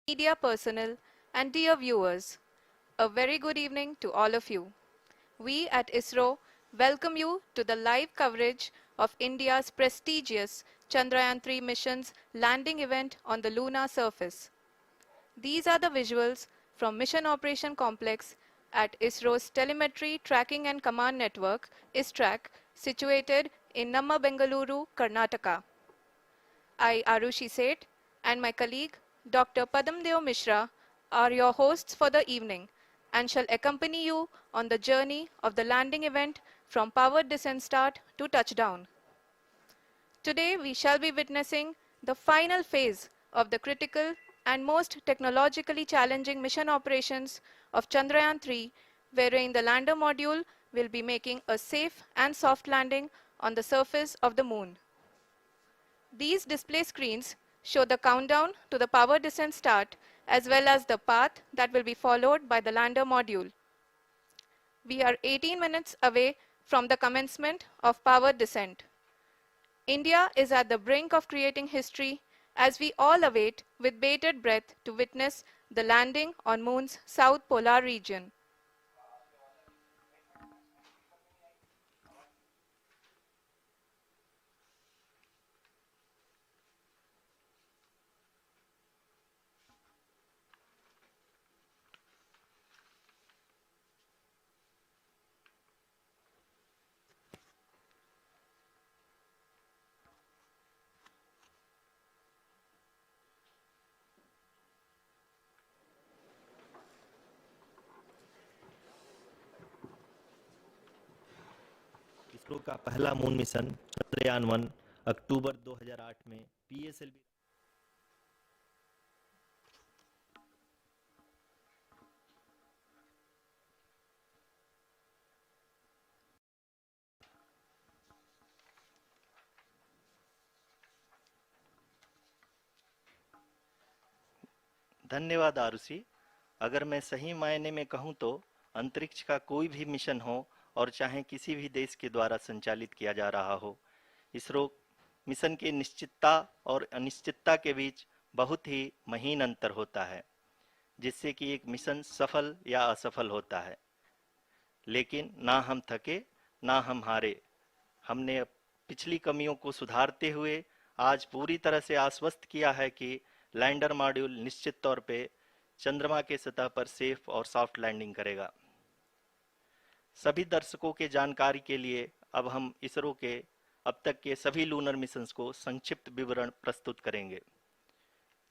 media personnel, and dear viewers, a very good evening to all of you. We at ISRO welcome you to the live coverage of India's prestigious Chandrayaan 3 mission's landing event on the lunar surface. These are the visuals from Mission Operation Complex at ISRO's Telemetry Tracking and Command Network, ISTRAC, situated in Namma, Bengaluru, Karnataka. I, Arushi Seth, and my colleague, Dr. Padamdeo Mishra, are your hosts for the evening and shall accompany you on the journey of the landing event from powered descent start to touchdown. Today, we shall be witnessing the final phase of the critical and most technologically challenging mission operations of Chandrayaan 3, wherein the lander module will be making a safe and soft landing on the surface of the moon. These display screens show the countdown to the power descent start as well as the path that will be followed by the lander module. We are 18 minutes away from the commencement of power descent. India is at the brink of creating history as we all await with bated breath to witness the landing on Moon's south polar region. ISRO का पहला moon mission Chandrayaan 1 अक्टूबर 2008 में PSLV धन्यवाद आरुषि। अगर मैं सही मायने में कहूं तो अंतरिक्ष का कोई भी मिशन हो और चाहे किसी भी देश के द्वारा संचालित किया जा रहा हो, इसरो मिशन के निश्चितता और अनिश्चितता के बीच बहुत ही महीन अंतर होता है, जिससे कि एक मिशन सफल या असफल होता है। लेकिन ना हम थके ना हम हारे। हमने पिछली कमियों को सुधारते हुए आज पूरी तरह से आश्वस्त किया है कि लैंडर मॉड्यूल निश्चित तौर पे चंद्रमा के सतह पर सेफ और सॉफ्ट लैंडिंग करेगा। सभी दर्शकों के जानकारी के लिए अब हम इसरो के अब तक के सभी लूनर मिशंस को संक्षिप्त विवरण प्रस्तुत करेंगे।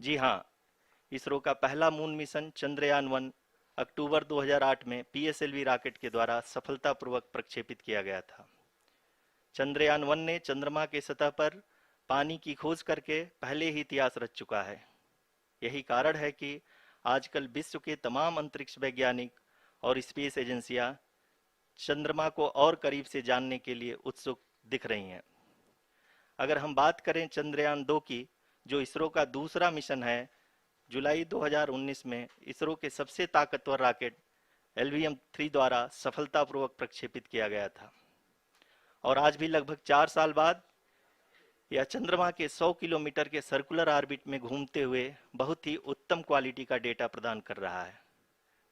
जी हाँ, इसरो का पहला मून मिशन चंद्रयान 1 अक्टूबर 2008 में पीएसएलवी रॉकेट के द्वारा सफलतापूर्वक प्रक्षेपित किया गया था। चंद्रयान 1 ने चंद्रमा के सतह पर पानी की खोज करके पहले ही इतिहास रच चुका है। यही कारण है कि आजकल विश्व के तमाम अंतरिक्ष वैज्ञानिक और स्पेस एजेंसियां चंद्रमा को और करीब से जानने के लिए उत्सुक दिख रही हैं। अगर हम बात करें चंद्रयान 2 की, जो इसरो का दूसरा मिशन है, जुलाई 2019 में इसरो के सबसे ताकतवर रॉकेट LVM-3 द्वारा सफलतापूर्वक प्रक्षेपित किया गया था और आज भी लगभग 4 साल बाद यह चंद्रमा के 100 किलोमीटर के सर्कुलर ऑर्बिट में घूमते हुए बहुत ही उत्तम क्वालिटी का डेटा प्रदान कर रहा है।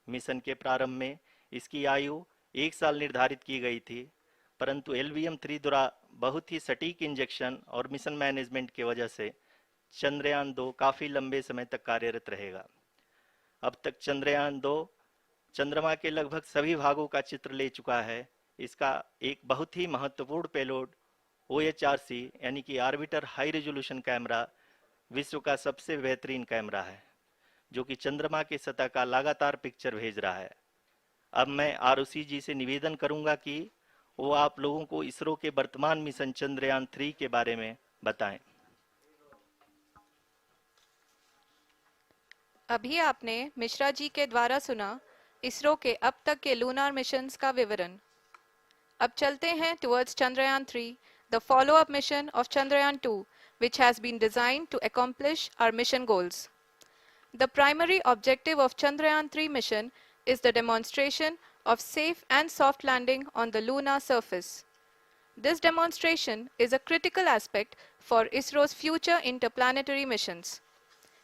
मिशन के प्रारंभ में इसकी आयु 1 साल निर्धारित की गई थी, परंतु LVM-3 द्वारा बहुत ही सटीक इंजेक्शन और मिशन मैनेजमेंट की वजह से चंद्रयान 2 काफी लंबे समय तक कार्यरत रहेगा। अब तक चंद्रयान 2 चंद्रमा के लगभग सभी भागों का चित्र ले चुका है। इसका एक बहुत ही महत्वपूर्ण पेलोड OHRC यानी कि ऑर्बिटर हाई रेजोल्यूशन कैमरा विश्व का सबसे बेहतरीन कैमरा है, जो कि चंद्रमा के सतह का लगातार पिक्चर भेज रहा है। अब मैं आरुषि जी से निवेदन करूंगा कि वो आप लोगों को इसरो के वर्तमान मिशन चंद्रयान 3 के बारे में बताएं। अभी आपने मिश्रा जी के द्वारा सुना इसरो के अब तक के लूनार मिशंस का विवरण। अब चलते हैं towards Chandrayaan 3, the follow-up mission of Chandrayaan 2, which has been designed to accomplish our mission goals. The primary objective of Chandrayaan 3 mission is the demonstration of safe and soft landing on the lunar surface. This demonstration is a critical aspect for ISRO's future interplanetary missions.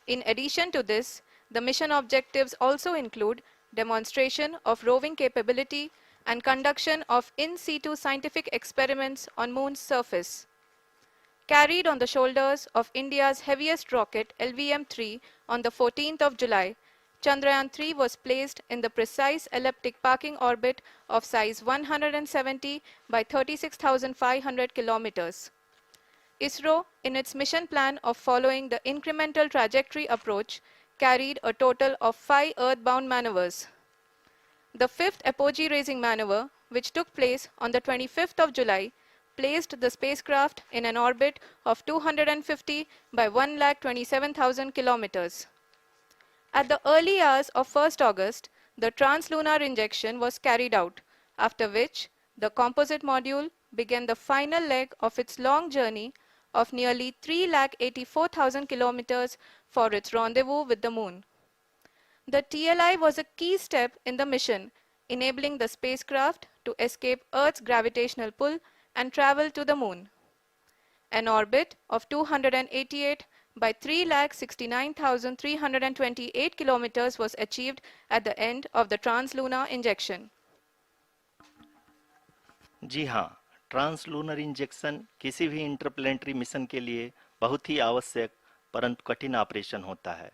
In addition to this, The mission objectives also include demonstration of roving capability and conduction of in situ scientific experiments on Moon's surface. Carried on the shoulders of India's heaviest rocket LVM-3 on the 14th of July, Chandrayaan-3 was placed in the precise elliptic parking orbit of size 170 by 36,500 kilometers. ISRO, in its mission plan of following the incremental trajectory approach, carried a total of 5 earthbound maneuvers. The fifth apogee raising maneuver, which took place on the 25th of July, placed the spacecraft in an orbit of 250 by 1,27,000 kilometers. At the early hours of 1st August, the translunar injection was carried out, after which the composite module began the final leg of its long journey of nearly 3,84,000 kilometers for its rendezvous with the Moon. The TLI was a key step in the mission, enabling the spacecraft to escape Earth's gravitational pull and travel to the Moon. An orbit of 288 by 3,69,328 kilometers was achieved at the end of the translunar injection. जी हाँ, translunar injection किसी भी interplanetary mission के लिए बहुत ही आवश्यक परंतु कठिन operation होता है।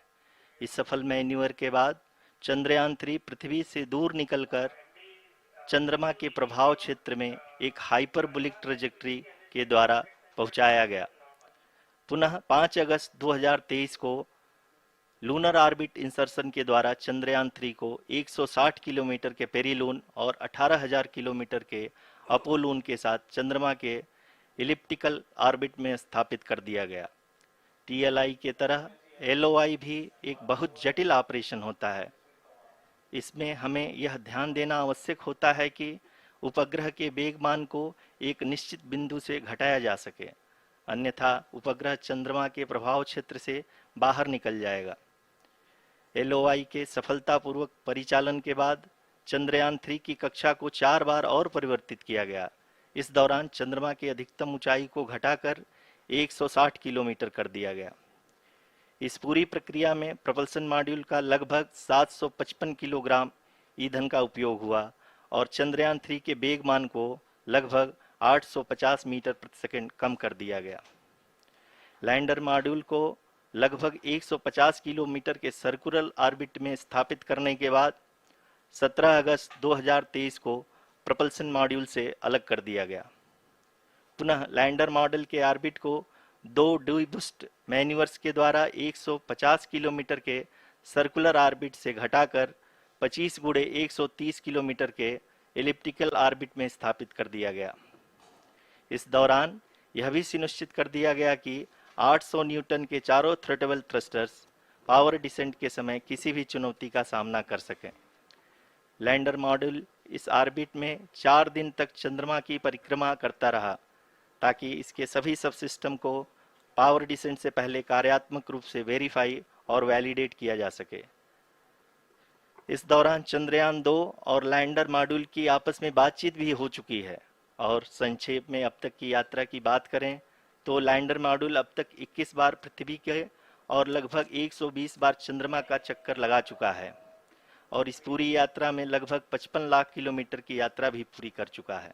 इस सफल मैन्यूवर के बाद चंद्रयान 3 पृथ्वी से दूर निकलकर चंद्रमा के प्रभाव क्षेत्र में एक हाइपरबोलिक ट्रेजेक्ट्री के द्वारा पहुंचाया गया। पुनः 5 अगस्त 2023 को लूनर ऑर्बिट इंसर्शन के द्वारा चंद्रयान 3 को 160 किलोमीटर के पेरीलून और 18,000 किलोमीटर के अपोलून के साथ चंद्रमा के इलिप्टिकल ऑर्बिट में स्थापित कर दिया गया। टीएलआई के तरह एलओआई भी एक बहुत जटिल ऑपरेशन होता है। इसमें हमें यह ध्यान देना आवश्यक होता है कि उपग्रह के वेगमान को एक निश्चित बिंदु से घटाया जा सके, अन्यथा उपग्रह चंद्रमा के प्रभाव क्षेत्र से बाहर निकल जाएगा। एलओआई के सफलतापूर्वक परिचालन के बाद चंद्रयान 3 की कक्षा को 4 बार और परिवर्तित किया गया। इस दौरान चंद्रमा की अधिकतम ऊंचाई को घटाकर 160 किलोमीटर कर दिया गया। इस पूरी प्रक्रिया में प्रपल्सन मॉड्यूल का लगभग 755 किलोग्राम ईंधन का उपयोग हुआ और चंद्रयान 3 के वेगमान को लगभग 850 मीटर प्रति सेकंड कम कर दिया गया। लैंडर मॉड्यूल को लगभग 150 किलोमीटर के सर्कुलर ऑर्बिट में स्थापित करने के बाद 17 अगस्त 2023 को प्रपल्सन मॉड्यूल से अलग कर दिया गया। पुनः लैंडर मॉडल के ऑर्बिट को 2 डीबूस्ट मैन्यूवर्स के द्वारा 150 किलोमीटर के सर्कुलर ऑर्बिट से घटाकर 25 गुणे 130 किलोमीटर के एलिप्टिकल ऑर्बिट में स्थापित कर दिया गया। इस दौरान यह भी सुनिश्चित कर दिया गया कि 800 न्यूटन के चारों थ्रोटल थ्रस्टर्स पावर डिसेंट के समय किसी भी चुनौती का सामना कर सकें। लैंडर मॉड्यूल इस ऑर्बिट में 4 दिन तक चंद्रमा की परिक्रमा करता रहा ताकि इसके सभी सब सिस्टम को पावर डिसेंट से पहले कार्यात्मक रूप से वेरीफाई और वैलिडेट किया जा सके। इस दौरान चंद्रयान 2 और लैंडर मॉड्यूल की आपस में बातचीत भी हो चुकी है। और संक्षेप में अब तक की यात्रा की बात करें तो लैंडर मॉड्यूल अब तक 21 बार पृथ्वी के और लगभग 120 बार चंद्रमा का चक्कर लगा चुका है और इस पूरी यात्रा में लगभग 55 लाख किलोमीटर की यात्रा भी पूरी कर चुका है।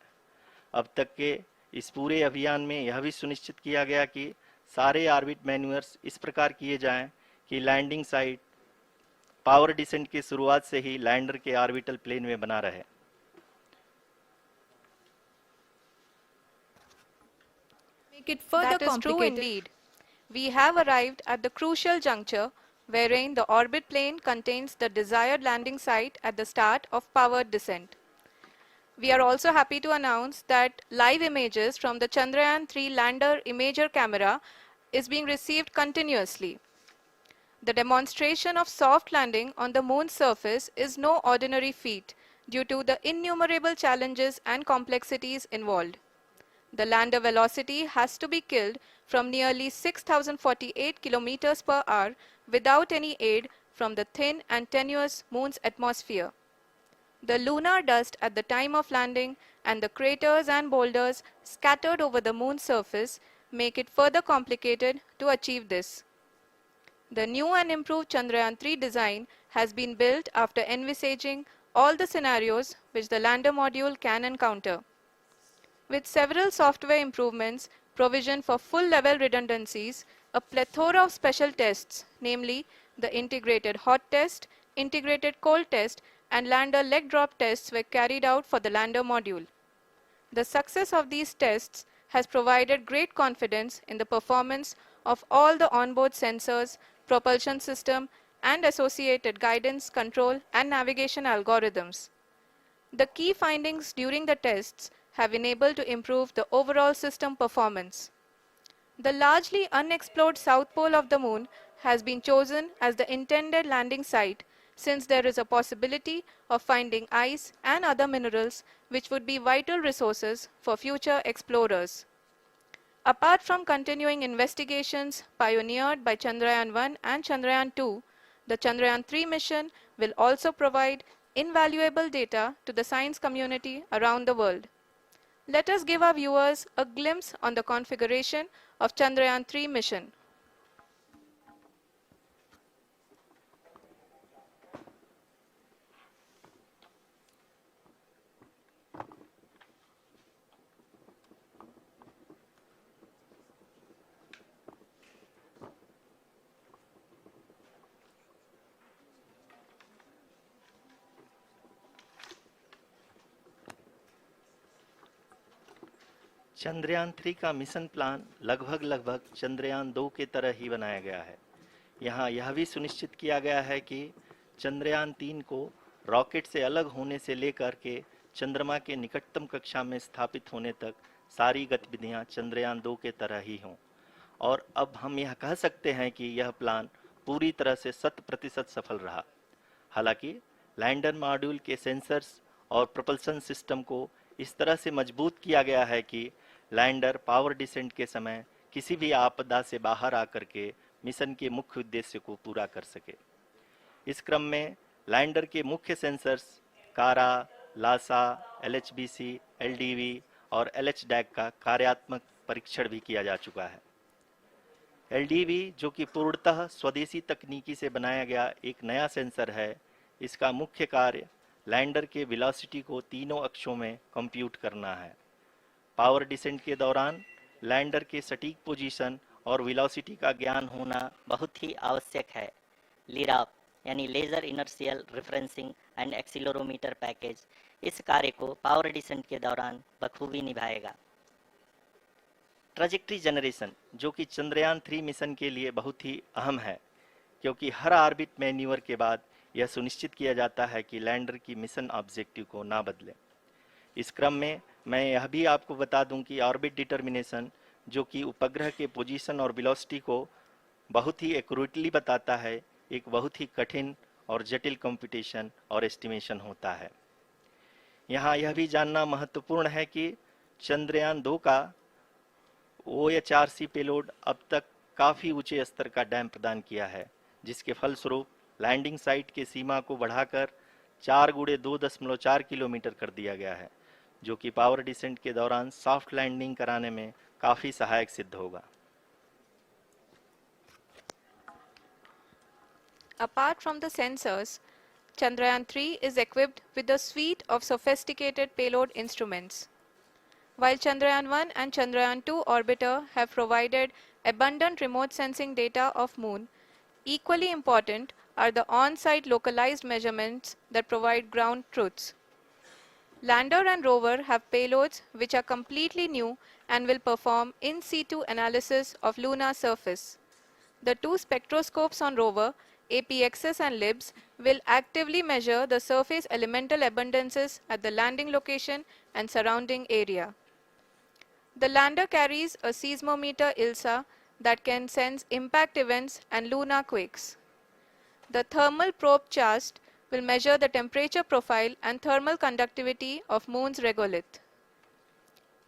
अब तक के इस पूरे अभियान में यह भी सुनिश्चित किया गया कि सारे ऑर्बिट मैन्यूवर्स इस प्रकार किए जाएं कि लैंडिंग साइट पावर डिसेंट की शुरुआत से ही लैंडर के ऑर्बिटल प्लेन में बना रहे। Make it further that is true indeed. We have arrived at the crucial juncture wherein the orbit plane contains the desired landing site at the start of powered descent. We are also happy to announce that live images from the Chandrayaan-3 lander imager camera is being received continuously. The demonstration of soft landing on the moon's surface is no ordinary feat due to the innumerable challenges and complexities involved. The lander velocity has to be killed from nearly 6,048 kilometers per hour without any aid from the thin and tenuous moon's atmosphere. The lunar dust at the time of landing and the craters and boulders scattered over the moon's surface make it further complicated to achieve this. The new and improved Chandrayaan 3 design has been built after envisaging all the scenarios which the lander module can encounter. With several software improvements, provision for full-level redundancies, a plethora of special tests, namely the integrated hot test, integrated cold test, and lander leg drop tests were carried out for the lander module. The success of these tests has provided great confidence in the performance of all the onboard sensors, propulsion system, and associated guidance, control, and navigation algorithms. The key findings during the tests have enabled to improve the overall system performance. The largely unexplored south pole of the moon has been chosen as the intended landing site since there is a possibility of finding ice and other minerals which would be vital resources for future explorers. Apart from continuing investigations pioneered by Chandrayaan 1 and Chandrayaan 2, the Chandrayaan 3 mission will also provide invaluable data to the science community around the world. Let us give our viewers a glimpse on the configuration of Chandrayaan 3 mission. Chandrayaan 3 का mission plan लगभग चंद्रयान 2 के तरह ही बनाया गया है। यहाँ यह भी सुनिश्चित किया गया है कि चंद्रयान 3 को रॉकेट से अलग होने से लेकर के चंद्रमा के निकटतम कक्षा में स्थापित होने तक सारी गतिविधियां चंद्रयान 2 के तरह ही हों। और अब हम यह कह सकते हैं कि यह प्लान पूरी तरह से 100% सफल रहा। हालांकि लैंडर मॉड्यूल के सेंसर्स और propulsion सिस्टम को इस तरह से मजबूत किया गया है कि लैंडर पावर डिसेंट के समय किसी भी आपदा से बाहर आकर के मिशन के मुख्य उद्देश्य को पूरा कर सके। इस क्रम में लैंडर के मुख्य सेंसर्स कारा, लासा, LHBC, LDV और LHDAC का कार्यात्मक परीक्षण भी किया जा चुका है। LDV जो कि पूर्णतः स्वदेशी तकनीकी से बनाया गया एक नया सेंसर है, इसका मुख्य कार्य लैंडर के वेलोसिटी को तीनों अक्षों में कंप्यूट करना है। पावर डिसेंट के दौरान लैंडर के सटीक पोजीशन और वेलोसिटी का ज्ञान होना बहुत ही आवश्यक है। लिराप यानी laser inertial referencing and accelerometer package इस कार्य को पावर डिसेंट के दौरान बखूबी निभाएगा। ट्रैजेक्टरी जनरेशन जो कि चंद्रयान 3 मिशन के लिए बहुत ही अहम है, क्योंकि हर ऑर्बिट मैन्यूवर के बाद यह सुनिश्चित किया जाता है कि लैंडर की मिशन ऑब्जेक्टिव को ना बदले। इस क्रम में मैं यह भी आपको बता दूं कि ऑर्बिट डिटर्मिनेशन जो कि उपग्रह के पोजीशन और वेलोसिटी को बहुत ही एक्यूरेटली बताता है, एक बहुत ही कठिन और जटिल कंप्यूटेशन और एस्टिमेशन होता है। यहाँ यह भी जानना महत्वपूर्ण है कि चंद्रयान 2 का OHRC पेलोड अब तक काफ़ी ऊंचे स्तर का डैम प्रदान किया है, जिसके फलस्वरूप लैंडिंग साइट के सीमा को बढ़ाकर 4 गुणे 2.4 किलोमीटर कर दिया गया है, जो कि पावर डिसेंट के दौरान सॉफ्ट लैंडिंग कराने में काफ़ी सहायक सिद्ध होगा। Apart from the sensors, Chandrayaan 3 is equipped with a suite of sophisticated payload instruments. While Chandrayaan 1 and Chandrayaan 2 orbiter have provided abundant remote sensing data of Moon, equally important are the on-site localized measurements that provide ground truths. Lander and rover have payloads which are completely new and will perform in situ analysis of lunar surface. The two spectroscopes on rover, APXS and LIBS, will actively measure the surface elemental abundances at the landing location and surrounding area. The lander carries a seismometer ILSA that can sense impact events and lunar quakes. The thermal probe CHAST will measure the temperature profile and thermal conductivity of Moon's regolith.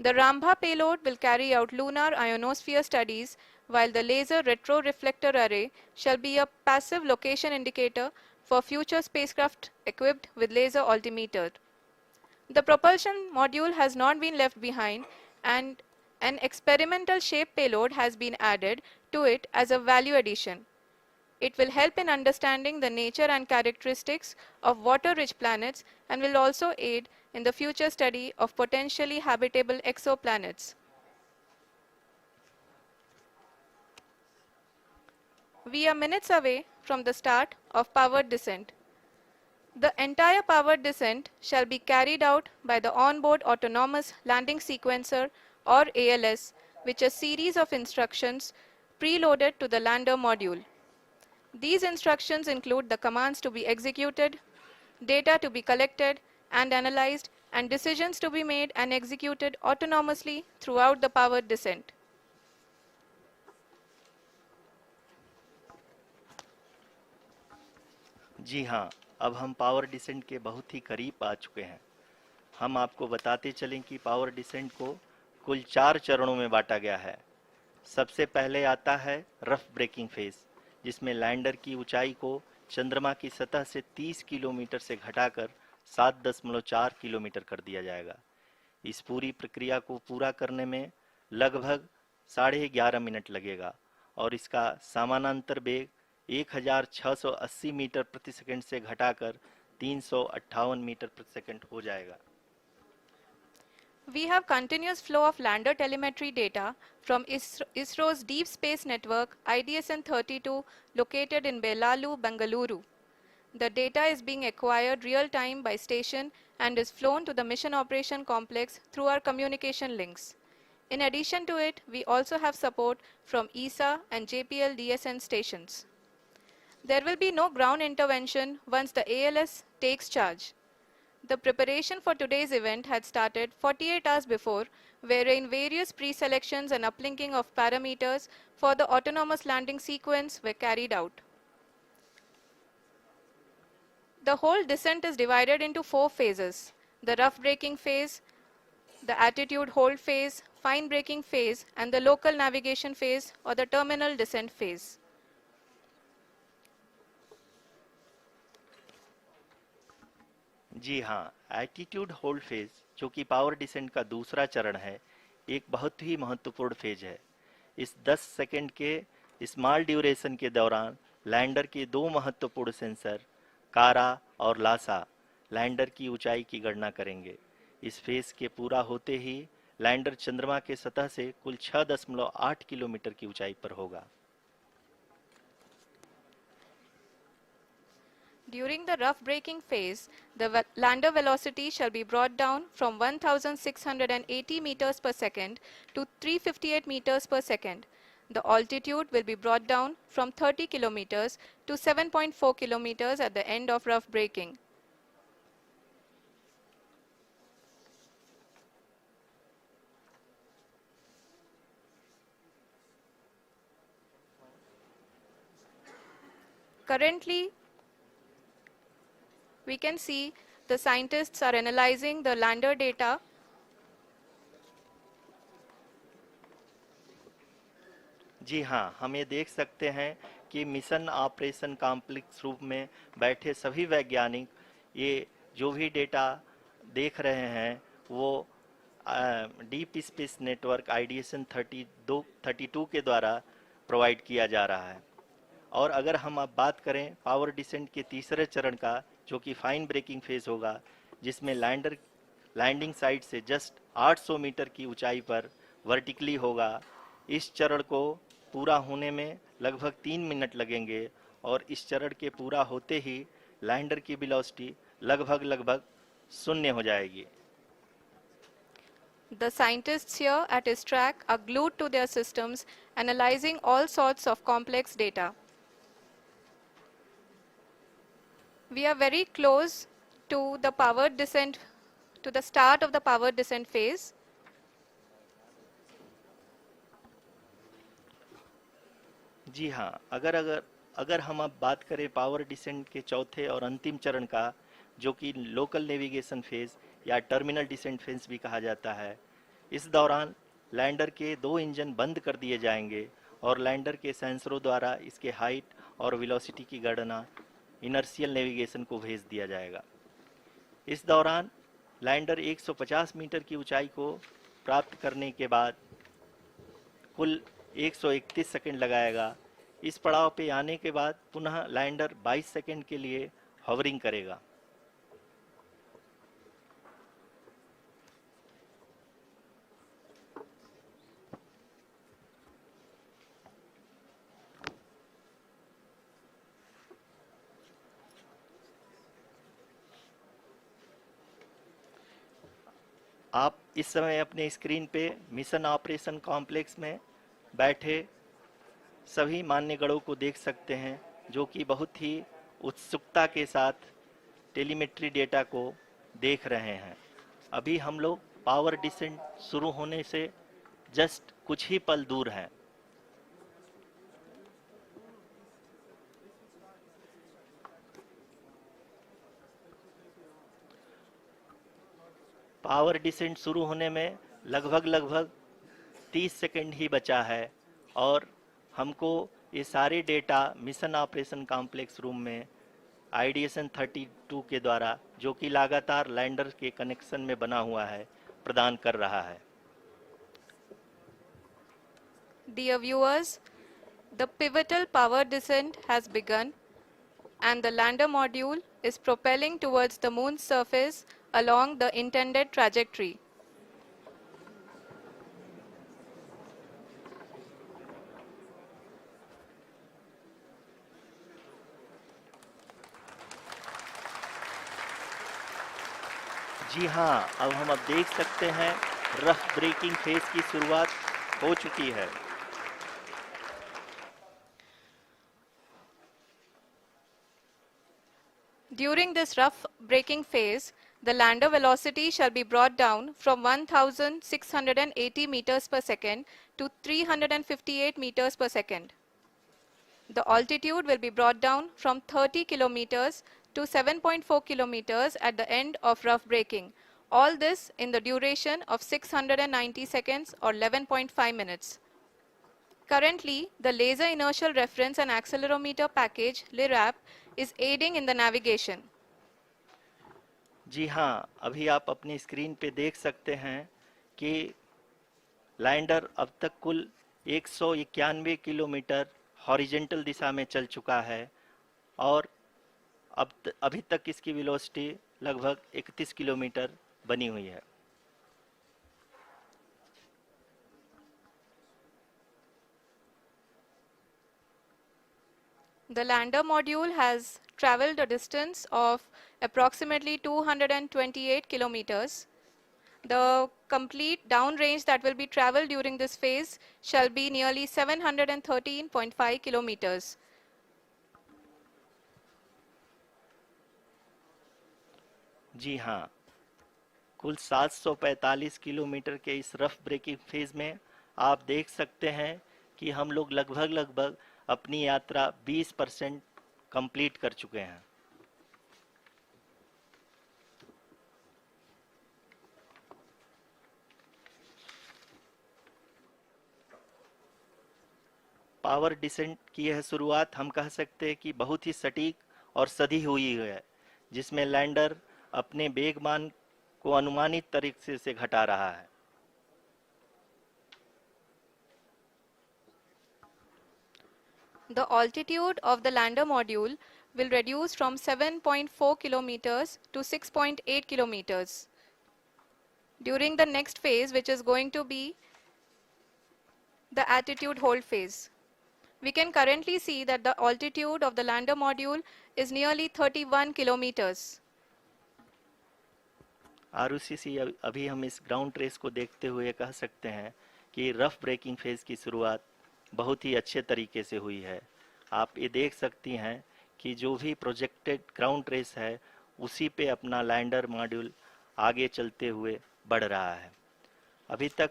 The Rambha payload will carry out lunar ionosphere studies, while the laser retroreflector array shall be a passive location indicator for future spacecraft equipped with laser altimeter. The propulsion module has not been left behind, and an experimental shape payload has been added to it as a value addition. It will help in understanding the nature and characteristics of water-rich planets and will also aid in the future study of potentially habitable exoplanets. We are minutes away from the start of powered descent. The entire powered descent shall be carried out by the onboard autonomous landing sequencer or ALS, which is a series of instructions preloaded to the lander module. These instructions include the commands to be executed, data to be collected and analyzed, and decisions to be made and executed autonomously throughout the powered descent. जी हाँ, अब हम power descent के बहुत ही करीब आ चुके हैं। हम आपको बताते चलें कि पावर डिसेंट को कुल 4 चरणों में बांटा गया है। सबसे पहले आता है रफ ब्रेकिंग फेज, जिसमें लैंडर की ऊंचाई को चंद्रमा की सतह से 30 किलोमीटर से घटाकर 7.4 किलोमीटर कर दिया जाएगा। इस पूरी प्रक्रिया को पूरा करने में लगभग 11.5 मिनट लगेगा और इसका समानांतर वेग 1680 मीटर प्रति सेकंड से घटाकर 358 मीटर प्रति सेकंड हो जाएगा। We have continuous flow of lander telemetry data from ISRO's Deep Space Network IDSN-32 located in Belalu, Bengaluru. The data is being acquired real-time by station and is flown to the Mission Operation Complex through our communication links. In addition to it, we also have support from ESA and JPL DSN stations. There will be no ground intervention once the ALS takes charge. The preparation for today's event had started 48 hours before, wherein various pre-selections and uplinking of parameters for the autonomous landing sequence were carried out. The whole descent is divided into 4 phases: the rough braking phase, the attitude hold phase, fine braking phase, and the local navigation phase or the terminal descent phase. जी हाँ, attitude hold phase, जो कि power descent का दूसरा चरण है, एक बहुत ही महत्वपूर्ण फेज है। इस 10 सेकंड के स्मॉल ड्यूरेशन के दौरान लैंडर के 2 महत्वपूर्ण सेंसर कारा और लासा लैंडर की ऊंचाई की गणना करेंगे। इस फेज के पूरा होते ही लैंडर चंद्रमा के सतह से कुल 6.8 किलोमीटर की ऊंचाई पर होगा। During the rough braking phase, the lander velocity shall be brought down from 1680 meters per second to 358 meters per second. The altitude will be brought down from 30 kilometers to 7.4 kilometers at the end of rough braking. Currently, we can see the scientists are analyzing the lander data. जी हाँ, हम ये देख सकते हैं कि mission operation complex रूप में बैठे सभी वैज्ञानिक ये जो भी डेटा देख रहे हैं वो डीप स्पेस नेटवर्क आईडीएसएन 32 के द्वारा प्रोवाइड किया जा रहा है। और अगर हम अब बात करें पावर डिसेंट के तीसरे चरण का, जो कि फाइन ब्रेकिंग फेज होगा, जिसमें लैंडिंग साइट से जस्ट 800 मीटर की ऊंचाई पर वर्टिकली होगा। इस चरण को पूरा होने में लगभग 3 मिनट लगेंगे और इस चरण के पूरा होते ही लैंडर की वेलोसिटी लगभग शून्य हो जाएगी। The scientists here at ISTRAC are glued to their systems, analyzing all sorts of complex data. We are very close to the powered descent, to the start of the powered descent phase. जी हाँ, अगर हम अब बात करें power descent के चौथे और अंतिम चरण का, जो कि लोकल नेविगेशन फेज या टर्मिनल डिसेंट फेज भी कहा जाता है, इस दौरान लैंडर के 2 इंजन बंद कर दिए जाएंगे और लैंडर के सेंसरों द्वारा इसके हाइट और वेलोसिटी की गणना इनर्शियल नेविगेशन को भेज दिया जाएगा। इस दौरान लैंडर 150 मीटर की ऊंचाई को प्राप्त करने के बाद कुल 131 सेकंड लगाएगा। इस पड़ाव पे आने के बाद पुनः लैंडर 22 सेकंड के लिए हॉवरिंग करेगा। आप इस समय अपने स्क्रीन पे मिशन ऑपरेशन कॉम्प्लेक्स में बैठे सभी मान्यगणों को देख सकते हैं, जो कि बहुत ही उत्सुकता के साथ टेलीमेट्री डेटा को देख रहे हैं। अभी हम लोग पावर डिसेंट शुरू होने से जस्ट कुछ ही पल दूर हैं। पावर डिसेंट शुरू होने में लगभग 30 सेकंड ही बचा है और हमको ये सारे data mission operation complex room में आईडीएसएन 32 के द्वारा, जो कि लगातार लैंडर के कनेक्शन में बना हुआ है, प्रदान कर रहा है। Dear viewers, the pivotal power descent has begun and the lander module is propelling towards the moon's surface along the intended trajectory. जी हाँ, अब देख सकते हैं रफ ब्रेकिंग फेज की शुरुआत हो चुकी है। During this rough braking phase, the lander velocity shall be brought down from 1680 meters per second to 358 meters per second. The altitude will be brought down from 30 kilometers to 7.4 kilometers at the end of rough braking. All this in the duration of 690 seconds or 11.5 minutes. Currently, the Laser Inertial Reference and Accelerometer package (LIRAP) is aiding in the navigation. जी हाँ, अभी आप अपनी screen पे देख सकते हैं कि lander अब तक कुल 191 किलोमीटर हॉरिजेंटल दिशा में चल चुका है और अभी तक इसकी वेलोसिटी लगभग 31 किलोमीटर बनी हुई है। The lander module has traveled a distance of approximately 228 kilometers. The complete downrange that will be traveled during this phase shall be nearly 713.5 kilometers. जी हाँ, कुल 745 किलोमीटर के इस रफ ब्रेकिंग फेज में आप देख सकते हैं कि हम लोग लगभग अपनी यात्रा 20% कंप्लीट कर चुके हैं। पावर डिसेंट की यह शुरुआत हम कह सकते हैं कि बहुत ही सटीक और सधी हुई है, जिसमें लैंडर अपने वेगमान को अनुमानित तरीके से घटा रहा है। The altitude of the lander module will reduce from 7.4 kilometers to 6.8 kilometers. During the next phase, which is going to be the attitude hold phase. We can currently see that the altitude of the lander module is nearly 31 kilometers. आरयूसीसी अभी हम इस ground trace को देखते हुए कह सकते हैं कि रफ ब्रेकिंग फेज की शुरुआत बहुत ही अच्छे तरीके से हुई है। आप ये देख सकती हैं कि जो भी प्रोजेक्टेड ग्राउंड ट्रेस है उसी पे अपना लैंडर मॉड्यूल आगे चलते हुए बढ़ रहा है। अभी तक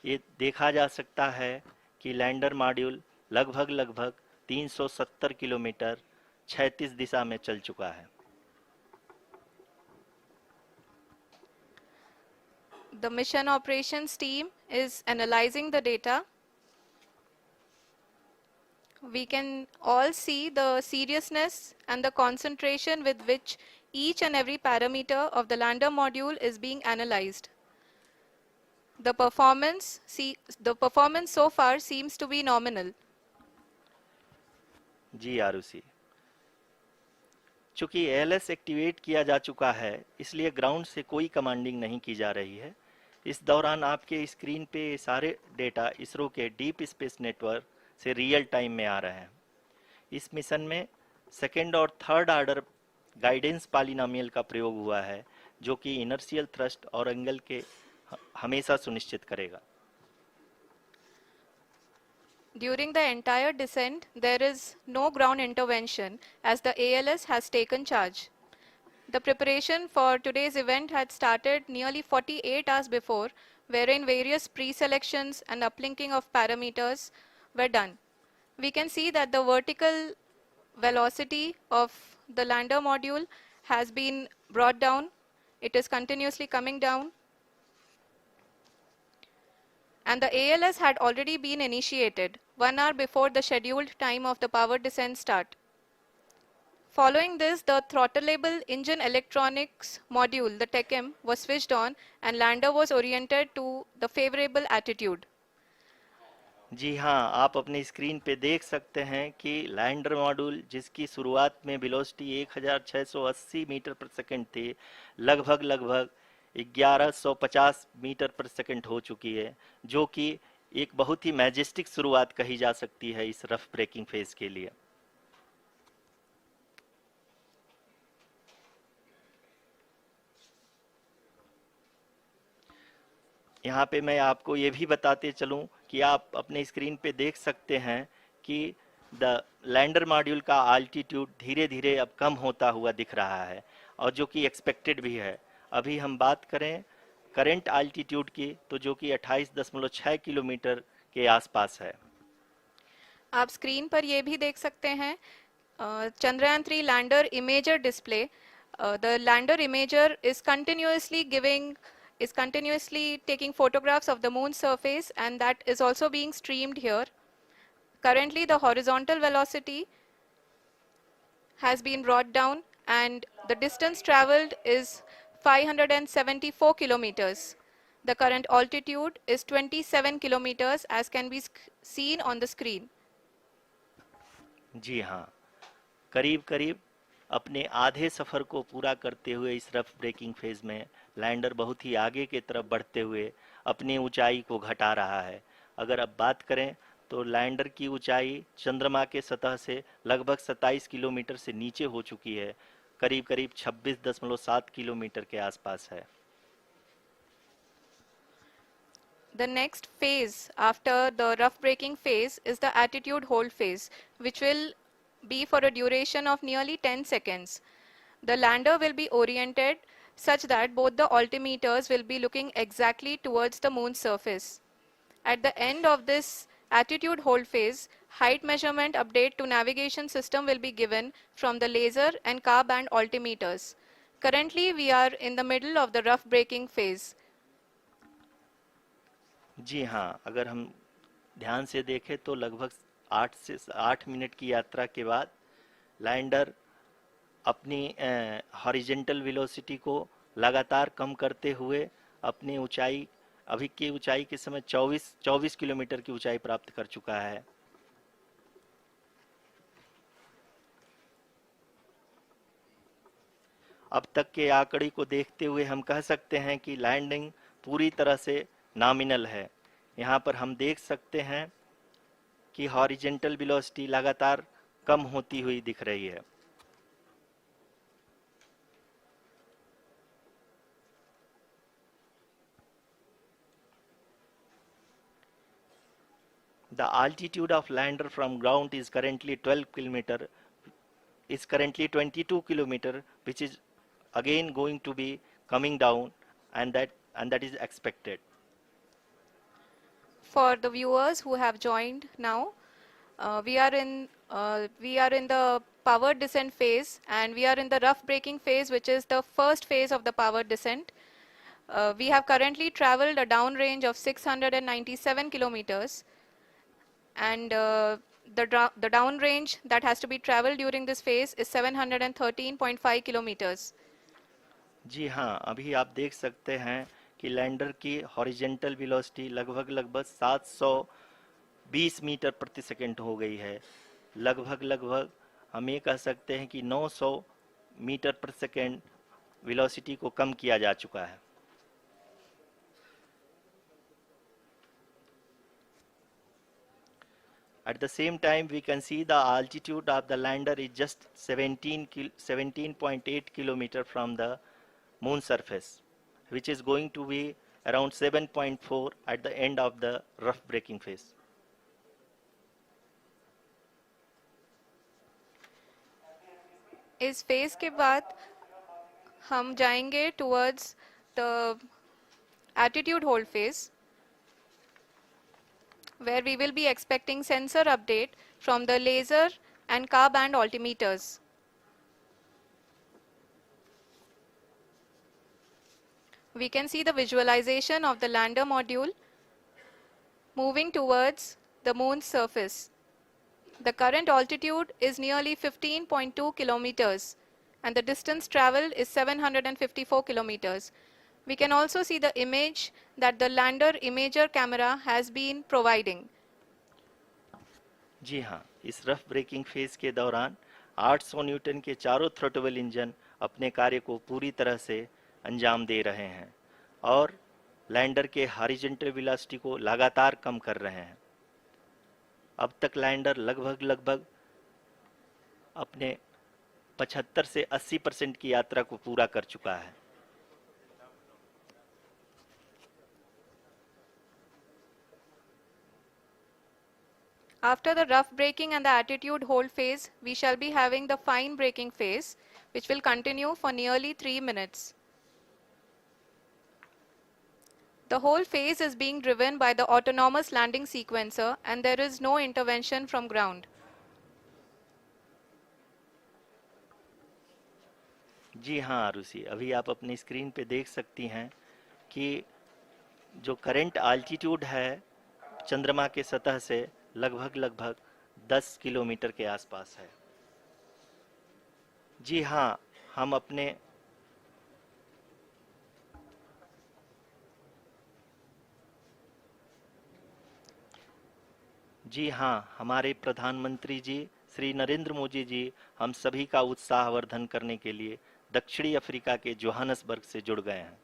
ये देखा जा सकता है कि लैंडर मॉड्यूल लगभग 370 किलोमीटर क्षैतिज दिशा में चल चुका है। The mission operations team is analyzing the data. We can all see the seriousness and the concentration with which each and every parameter of the lander module is being analyzed. The performance so far seems to be nominal. जी आरुषि, चूंकि ALS activate किया जा चुका है, इसलिए ground से कोई commanding नहीं की जा रही है। इस दौरान आपके स्क्रीन पे ये सारे डेटा इसरो के डीप स्पेस नेटवर्क से रियल टाइम में आ रहे हैं। इस मिशन में सेकेंड और थर्ड ऑर्डर गाइडेंस पॉलिनोमियल का प्रयोग हुआ है, जो कि इनर्शियल थ्रस्ट और एंगल के हमेशा सुनिश्चित करेगा। During the entire descent, there is no ground intervention as the ALS has taken charge. The preparation for today's event had started nearly 48 hours before, wherein various pre-selections and uplinking of parameters were done. We can see that the vertical velocity of the lander module has been brought down. It is continuously coming down. And the ALS had already been initiated 1 hour before the scheduled time of the power descent start. Following this, the throttleable engine electronics module, the TECM, was switched on and lander was oriented to the favorable attitude. जी हाँ, आप अपनी screen पे देख सकते हैं कि lander module, जिसकी शुरुआत में वेलोसिटी 1680 मीटर पर सेकंड थी, लगभग 1150 मीटर पर सेकंड हो चुकी है, जो कि एक बहुत ही मैजेस्टिक शुरुआत कही जा सकती है इस रफ ब्रेकिंग फेज के लिए। यहाँ पे मैं आपको ये भी बताते चलूँ कि आप अपने स्क्रीन पे देख सकते हैं कि द लैंडर मॉड्यूल का आल्टीट्यूड धीरे धीरे अब कम होता हुआ दिख रहा है, और जो कि एक्सपेक्टेड भी है। अभी हम बात करें करंट आल्टीट्यूड की, तो जो कि 28.6 किलोमीटर के आसपास है। आप स्क्रीन पर ये भी देख सकते हैं Chandrayaan 3 lander imager display. The lander imager is continuously taking photographs of the moon's surface, and that is also being streamed here. Currently, the horizontal velocity has been brought down and the distance traveled is 574 kilometers. The current altitude is 27 kilometers as can be seen on the screen. जी हाँ, करीब करीब अपने आधे सफ़र को पूरा करते हुए इस रफ ब्रेकिंग फेज में लैंडर बहुत ही आगे की तरफ बढ़ते हुए अपनी ऊंचाई को घटा रहा है। अगर अब बात करें तो लैंडर की ऊंचाई चंद्रमा के सतह से लगभग 27 किलोमीटर से नीचे हो चुकी है, करीब करीब 26.7 किलोमीटर के आसपास है। The next phase after the rough braking phase is the attitude hold phase, which will be for a duration of nearly 10 seconds. The lander will be oriented such that both the altimeters will be looking exactly towards the moon's surface. At the end of this attitude hold phase, height measurement update to navigation system will be given from the laser and car band altimeters. Currently, we are in the middle of the rough braking phase. जी हाँ, अगर हम ध्यान से देखें तो लगभग 8 minute की यात्रा के बाद लैंडर अपनी हॉरिजेंटल वेलोसिटी को लगातार कम करते हुए अपनी ऊंचाई, अभी की ऊंचाई के समय 24 किलोमीटर की ऊंचाई प्राप्त कर चुका है। अब तक के आंकड़े को देखते हुए हम कह सकते हैं कि लैंडिंग पूरी तरह से नॉमिनल है। यहाँ पर हम देख सकते हैं कि हॉरिजेंटल वेलोसिटी लगातार कम होती हुई दिख रही है। The altitude of lander from ground is currently 22 kilometer, which is again going to be coming down, and that is expected. For the viewers who have joined now, we are in the power descent phase, and we are in the rough braking phase, which is the first phase of the power descent. We have currently traveled a downrange of 697 kilometers, and the downrange that has to be traveled during this phase is 713.5 kilometers. जी हाँ, अभी आप देख सकते हैं कि lander की horizontal velocity लगभग 720 metre प्रति सेकंड हो गई है, लगभग लगभग हम ये कह सकते हैं कि 900 मीटर पर सेकेंड वेलोसिटी को कम किया जा चुका है। At the same time, we can see the altitude of the lander is just 17.8 kilometer from the moon surface, which is going to be around 7.4 at the end of the rough braking phase. इस phase के बाद हम जाएंगे towards the attitude hold phase, where we will be expecting sensor update from the laser and car band altimeters. We can see the visualization of the lander module moving towards the moon's surface. The current altitude is nearly 15.2 kilometers and the distance traveled is 754 kilometers. We can also see the image that the lander imager camera has been providing. जी हाँ, इस rough breaking phase के दौरान 800 Newton के चारों throttle engine अपने कार्य को पूरी तरह से अंजाम दे रहे हैं और लैंडर के हॉरिजॉन्टल वेलोसिटी को लगातार कम कर रहे हैं। अब तक लैंडर लगभग लगभग अपने 75 से 80% की यात्रा को पूरा कर चुका है। After the rough braking and the attitude hold phase, we shall be having the fine braking phase, which will continue for nearly 3 minutes. The whole phase is being driven by the autonomous landing sequencer and there is no intervention from ground. जी हाँ आरुषि, अभी आप अपनी screen पे देख सकती हैं कि जो करंट आल्टीट्यूड है चंद्रमा के सतह से लगभग लगभग 10 किलोमीटर के आसपास है। जी हाँ, हम अपने जी हाँ, हमारे प्रधानमंत्री जी श्री नरेंद्र मोदी जी हम सभी का उत्साहवर्धन करने के लिए दक्षिणी अफ्रीका के जोहानसबर्ग से जुड़ गए हैं।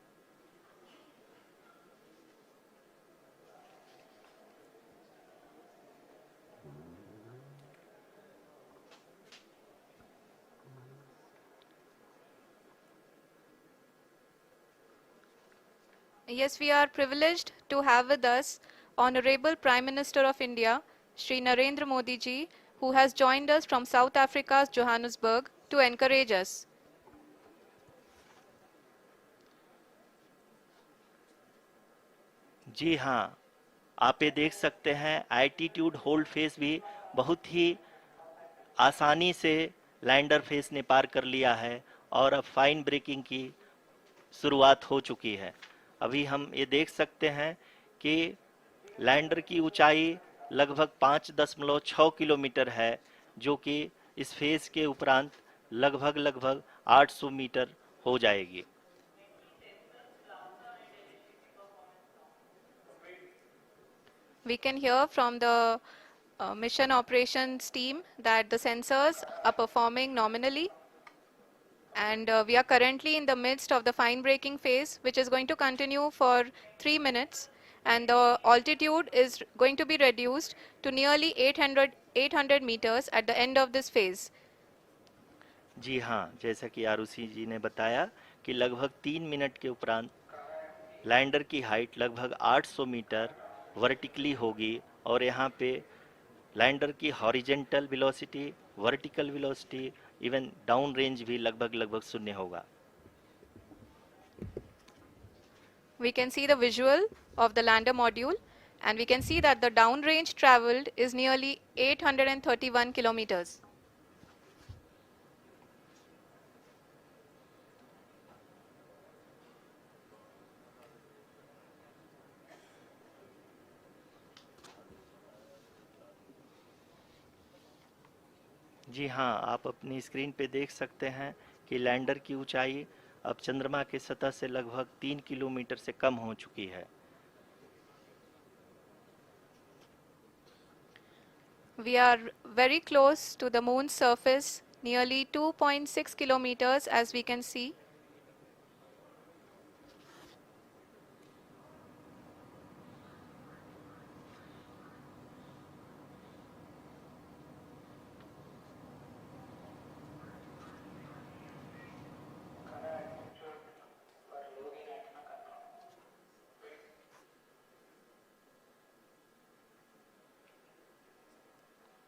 Yes, we are privileged to have with us Honorable Prime Minister of India, Shri Narendra Modi ji, who has joined us from South Africa's Johannesburg to encourage us. जी हाँ, आप ये देख सकते हैं एल्टीट्यूड होल्ड फेस भी बहुत ही आसानी से लैंडर फेस ने पार कर लिया है और अब फाइन ब्रेकिंग की शुरुआत हो चुकी है। अभी हम ये देख सकते हैं कि लैंडर की ऊंचाई लगभग 5.6 किलोमीटर है, जो कि इस फेज के उपरांत लगभग लगभग 800 मीटर हो जाएगी। We can hear from the mission operations team that the sensors are performing nominally, and we are currently in the midst of the fine braking phase, which is going to continue for 3 minutes, and the altitude is going to be reduced to nearly 800 meters at the end of this phase. जी हाँ, जैसा कि आरुषि जी ने बताया कि लगभग 3 minute के उपरांत lander की हाइट लगभग 800 मीटर वर्टिकली होगी और यहाँ पे लैंडर की horizontal velocity, vertical velocity, even down range भी लगभग लगभग शून्य होगा। We can see the visual of the lander module, and we can see that the downrange traveled is nearly 831 kilometers. जी हाँ, आप अपनी स्क्रीन पे देख सकते हैं कि लैंडर की ऊंचाई अब चंद्रमा के सतह से लगभग 3 किलोमीटर से कम हो चुकी है। We are very close to the moon's surface, nearly 2.6 kilometers as we can see.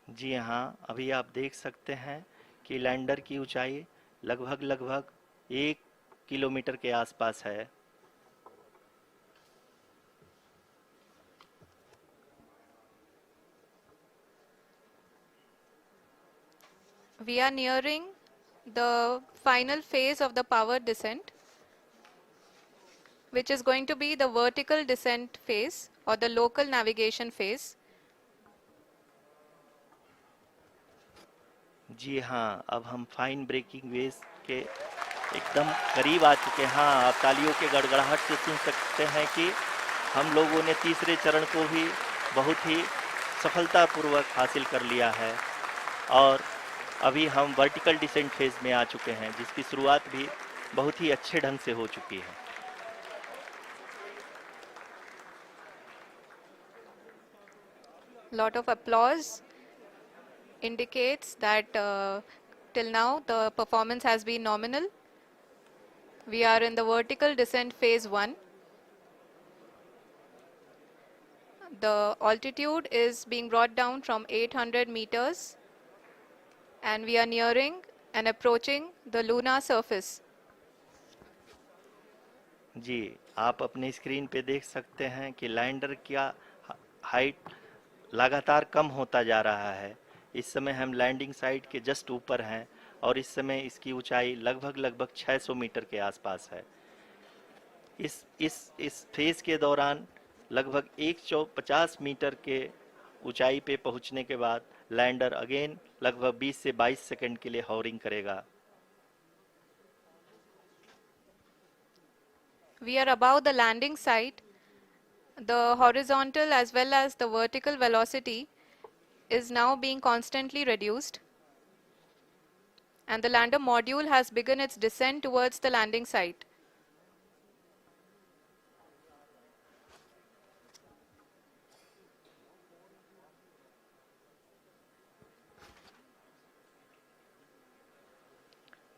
जी हाँ, अभी आप देख सकते हैं कि लैंडर की ऊंचाई लगभग लगभग 1 किलोमीटर के आसपास है। We are nearing the final phase of the power descent, which is going to be the vertical descent phase or the local navigation phase. जी हाँ, अब हम फाइन ब्रेकिंग वेव्स के एकदम करीब आ चुके हैं। हाँ, आप तालियों के गड़गड़ाहट से सुन सकते हैं कि हम लोगों ने तीसरे चरण को भी बहुत ही सफलतापूर्वक हासिल कर लिया है और अभी हम वर्टिकल डिसेंट फेज में आ चुके हैं, जिसकी शुरुआत भी बहुत ही अच्छे ढंग से हो चुकी है। Lot of applause indicates that till now the performance has been nominal. We are in the vertical descent phase 1. The altitude is being brought down from 800 meters and we are nearing and approaching the lunar surface. जी, आप अपनी screen पे देख सकते हैं कि lander का height लगातार कम होता जा रहा है। इस समय हम लैंडिंग साइट के जस्ट ऊपर हैं और इस समय इसकी ऊंचाई लगभग लगभग 600 मीटर के आसपास है। इस फेज के दौरान लगभग 150 मीटर के ऊंचाई पे पहुंचने के बाद लैंडर अगेन लगभग 20 से 22 सेकंड के लिए हॉवरिंग करेगा। We are above the landing site. The horizontal as well as the vertical velocity is now being constantly reduced and the lander module has begun its descent towards the landing site.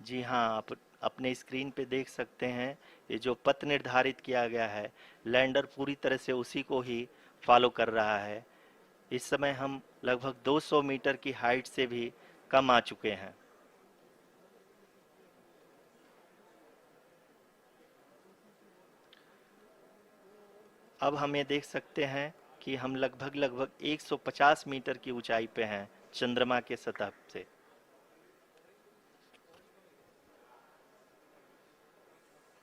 जी हाँ, आप अपने screen पे देख सकते हैं ये जो पथ निर्धारित किया गया है, लैंडर पूरी तरह से उसी को ही फॉलो कर रहा है। इस समय हम लगभग 200 मीटर की हाइट से भी कम आ चुके हैं। अब हम ये देख सकते हैं कि हम लगभग लगभग 150 मीटर की ऊंचाई पे हैं चंद्रमा के सतह से।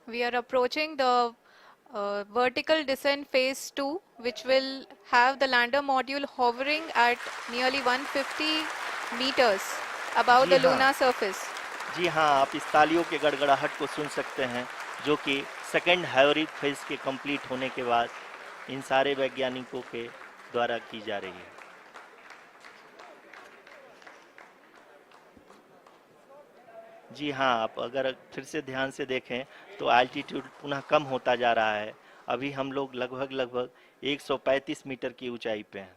We are approaching the vertical descent phase 2, which will have the lander module hovering at nearly 150 meters above ji the हाँ, lunar surface. जी हाँ, आप इस तालियों के गड़गड़ाहट को सुन सकते हैं, जो कि सेकंड हैवरिक फेज के कंप्लीट होने के बाद इन सारे वैज्ञानिकों के द्वारा की जा रही है। जी हाँ, आप अगर फिर से ध्यान से देखें तो एल्टीट्यूड पुनः कम होता जा रहा है। अभी हम लोग लगभग लगभग 135 मीटर की ऊंचाई पे हैं।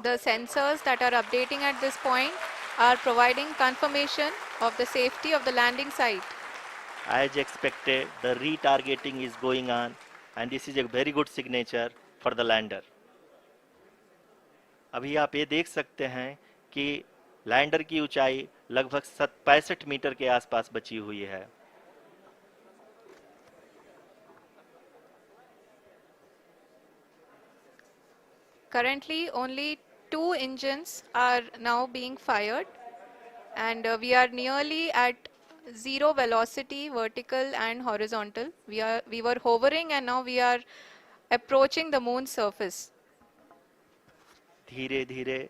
The sensors that are updating at this point are providing confirmation of the safety of the landing site. As expected, the retargeting is going on and this is a very good signature for the lander. अभी आप ये देख सकते हैं कि lander की ऊंचाई लगभग 65 मीटर के आसपास बची हुई है। Currently, only 2 engines are now being fired, and we are nearly at zero velocity, vertical and horizontal. We were hovering, and now we are approaching the moon's surface. धीरे धीरे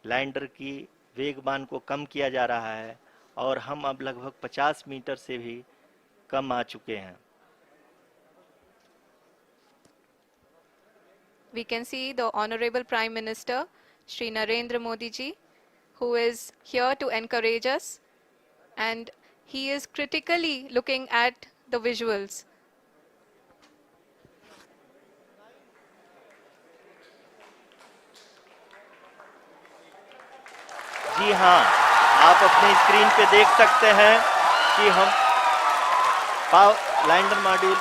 लैंडर की वेगमान को कम किया जा रहा है और हम अब लगभग 50 मीटर से भी कम आ चुके हैं। We can see the Honorable Prime Minister, Shri Narendra Modi ji, who is here to encourage us, and he is critically looking at the visuals. जी हाँ, आप अपने स्क्रीन पे देख सकते हैं कि हम lander module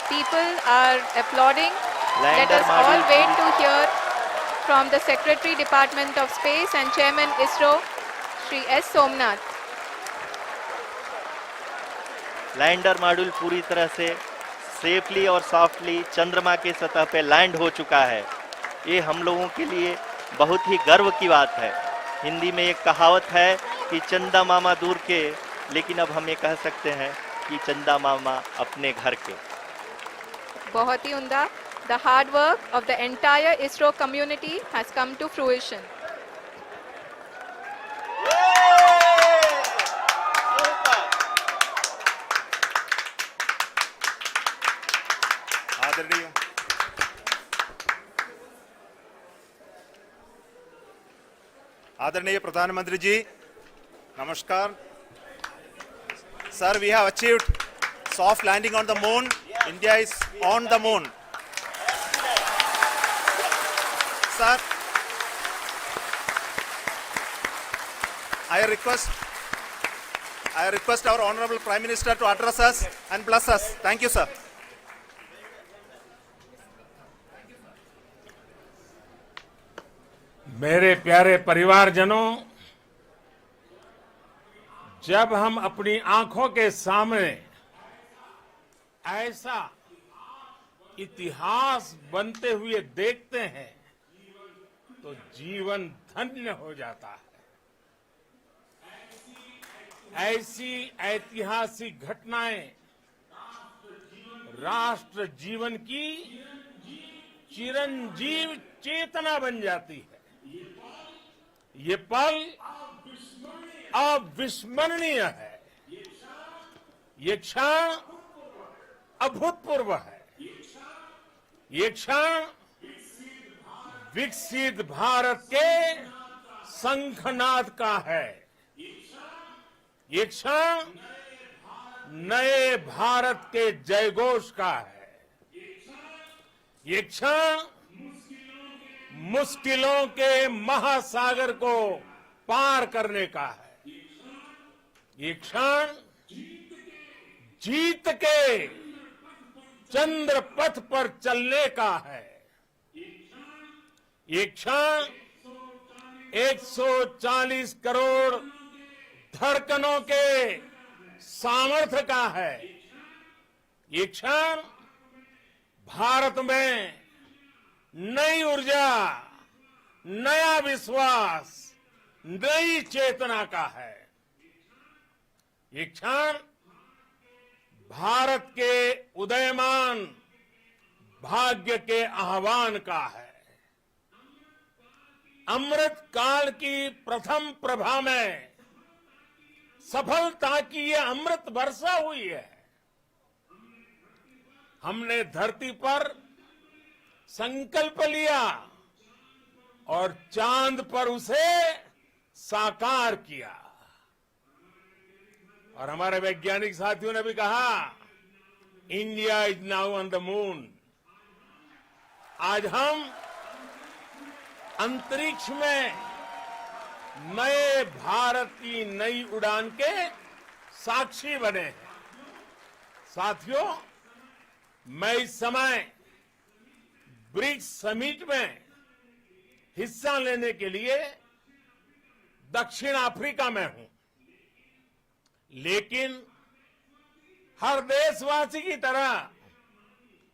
People are applauding. Let lander us all module wait to hear from the Secretary Department of Space and Chairman ISRO, Shri S. Somnath. Lander module पूरी तरह से सेफली और सॉफ्टली चंद्रमा के सतह पे लैंड हो चुका है। ये हम लोगों के लिए बहुत ही गर्व की बात है। हिंदी में एक कहावत है कि चंदा मामा दूर के, लेकिन अब हम ये कह सकते हैं कि चंदा मामा अपने घर के। बहुत ही उम्दा. The hard work of the entire ISRO community has come to fruition. आदरणीय आदरणीय प्रधानमंत्री जी, नमस्कार. Sir, we have achieved soft landing on the moon. India is on the moon. Sir, I request our Honorable Prime Minister to address us and bless us. Thank you, sir. मेरे प्यारे परिवारजनों, जब हम अपनी आंखों के सामने ऐसा इतिहास बनते हुए देखते हैं तो जीवन धन्य हो जाता है। ऐसी ऐतिहासिक घटनाएं राष्ट्र जीवन की चिरंजीव चेतना बन जाती है। ये पल अविस्मरणीय है। ये क्षण अभूतपूर्व है। ये क्षण विकसित भारत के शंखनाद का है। ये क्षण नए भारत के जयघोष का है। ये क्षण मुश्किलों के महासागर को पार करने का है। ये क्षण जीत के चंद्र पथ पर चलने का है। ये क्षण 140 करोड़ धड़कनों के सामर्थ्य का है। ये क्षण भारत में नई ऊर्जा, नया विश्वास, नई चेतना का है। ये क्षण भारत के उदयमान भाग्य के आह्वान का है। अमृत काल की प्रथम प्रभा में सफलता की ये अमृत वर्षा हुई है। हमने धरती पर संकल्प लिया और चांद पर उसे साकार किया। और हमारे वैज्ञानिक साथियों ने भी कहा, India is now on the moon. आज हम अंतरिक्ष में नए भारत की नई उड़ान के साक्षी बने हैं। साथियों, मैं इस समय ब्रिक्स समिट में हिस्सा लेने के लिए दक्षिण अफ्रीका में हूं, लेकिन हर देशवासी की तरह